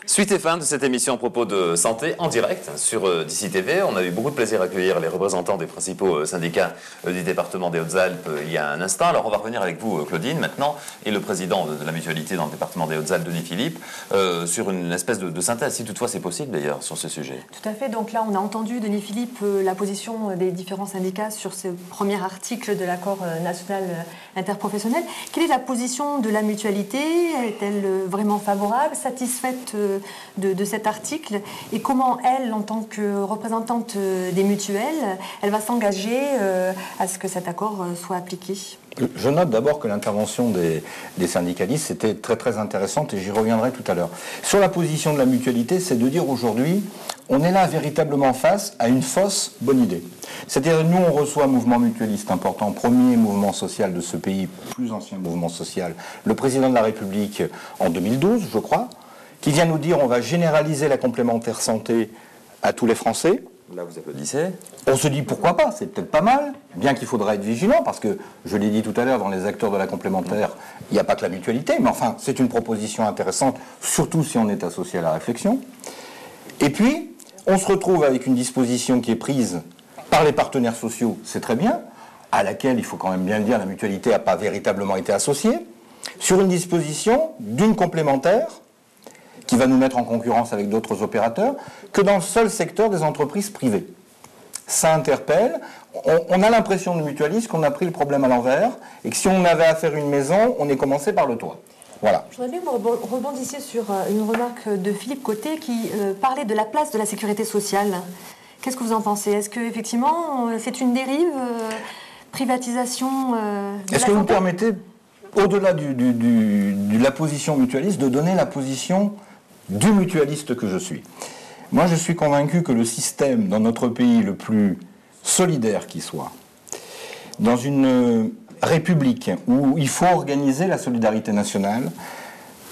Suite et fin de cette émission à propos de santé en direct sur d'ici TV. On a eu beaucoup de plaisir à accueillir les représentants des principaux syndicats du département des Hautes-Alpes il y a un instant. Alors on va revenir avec vous, Claudine, maintenant, et le président de la mutualité dans le département des Hautes-Alpes, Denis Philippe, sur une espèce de synthèse, si toutefois c'est possible d'ailleurs, sur ce sujet. Tout à fait. Donc là, on a entendu, Denis Philippe, la position des différents syndicats sur ce premier article de l'accord national interprofessionnel. Quelle est la position de la mutualité? Est-elle vraiment favorable, satisfaite de cet article, et comment elle, en tant que représentante des mutuelles, elle va s'engager à ce que cet accord soit appliqué? Je note d'abord que l'intervention des syndicalistes était très intéressante, et j'y reviendrai tout à l'heure. Sur la position de la mutualité, c'est de dire aujourd'hui, on est là véritablement face à une fausse bonne idée. C'est-à-dire, nous, on reçoit un mouvement mutualiste important, premier mouvement social de ce pays, plus ancien mouvement social, le président de la République en 2012, je crois, qui vient nous dire on va généraliser la complémentaire santé à tous les Français. Là, vous applaudissez. On se dit pourquoi pas, c'est peut-être pas mal, bien qu'il faudra être vigilant, parce que, je l'ai dit tout à l'heure, dans les acteurs de la complémentaire, il n'y a pas que la mutualité, mais enfin, c'est une proposition intéressante, surtout si on est associé à la réflexion. Et puis, on se retrouve avec une disposition qui est prise par les partenaires sociaux, c'est très bien, à laquelle, il faut quand même bien le dire, la mutualité n'a pas véritablement été associée, sur une disposition d'une complémentaire qui va nous mettre en concurrence avec d'autres opérateurs, que dans le seul secteur des entreprises privées. Ça interpelle. On a l'impression de mutualiste qu'on a pris le problème à l'envers, et que si on avait à faire une maison, on est commencé par le toit. Voilà. Je voudrais bien que vous rebondissiez sur une remarque de Philippe Côté qui parlait de la place de la sécurité sociale. Qu'est-ce que vous en pensez? Est-ce qu'effectivement, c'est une dérive, privatisation Est-ce que vous me permettez, au-delà de la position mutualiste, de donner la position du mutualiste que je suis? Moi, je suis convaincu que le système dans notre pays le plus solidaire qui soit, dans une république où il faut organiser la solidarité nationale,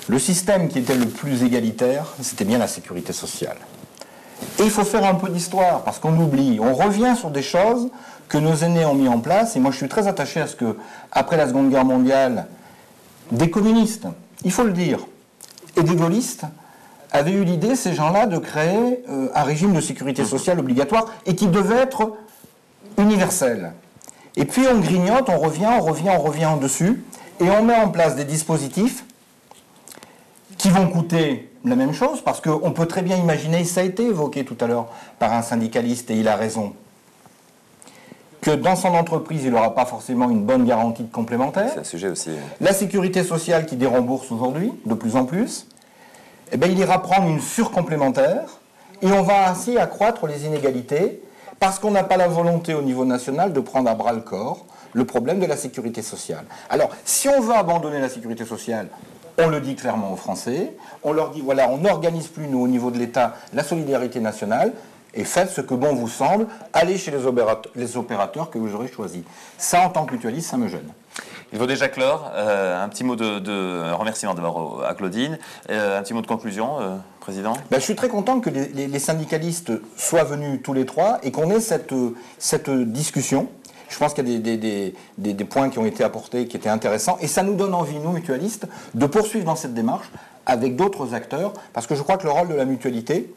le système qui était le plus égalitaire, c'était bien la sécurité sociale. Et il faut faire un peu d'histoire, parce qu'on oublie, on revient sur des choses que nos aînés ont mis en place, et moi je suis très attaché à ce que, après la Seconde Guerre mondiale, des communistes, il faut le dire, et des gaullistes, avaient eu l'idée, ces gens-là, de créer un régime de sécurité sociale obligatoire et qui devait être universel. Et puis on grignote, on revient en dessus, et on met en place des dispositifs qui vont coûter la même chose, parce qu'on peut très bien imaginer, ça a été évoqué tout à l'heure par un syndicaliste, et il a raison, que dans son entreprise, il n'aura pas forcément une bonne garantie de complémentaire. C'est un sujet aussi. La sécurité sociale qui dérembourse aujourd'hui, de plus en plus, eh bien, il ira prendre une surcomplémentaire, et on va ainsi accroître les inégalités, parce qu'on n'a pas la volonté au niveau national de prendre à bras-le-corps le problème de la sécurité sociale. Alors, si on veut abandonner la sécurité sociale, on le dit clairement aux Français, on leur dit, voilà, on n'organise plus, nous, au niveau de l'État, la solidarité nationale, et faites ce que bon vous semble, allez chez les opérateurs que vous aurez choisis. Ça, en tant que mutualiste, ça me gêne. Il faut déjà clore. Un petit mot de remerciement d'abord à Claudine. Un petit mot de conclusion, Président. Je suis très content que les syndicalistes soient venus tous les trois et qu'on ait cette discussion. Je pense qu'il y a des points qui ont été apportés qui étaient intéressants. Et ça nous donne envie, nous, mutualistes, de poursuivre dans cette démarche avec d'autres acteurs. Parce que je crois que le rôle de la mutualité,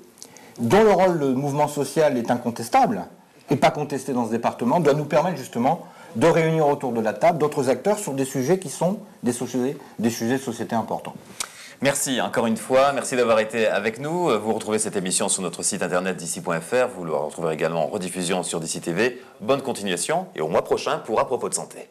dont le rôle de mouvement social est incontestable, et pas contesté dans ce département, doit nous permettre justement de réunir autour de la table d'autres acteurs sur des sujets qui sont des sujets de société importants. Merci encore une fois, merci d'avoir été avec nous. Vous retrouvez cette émission sur notre site internet d'ici.fr, vous le retrouverez également en rediffusion sur d'ici TV. Bonne continuation et au mois prochain pour À propos de santé.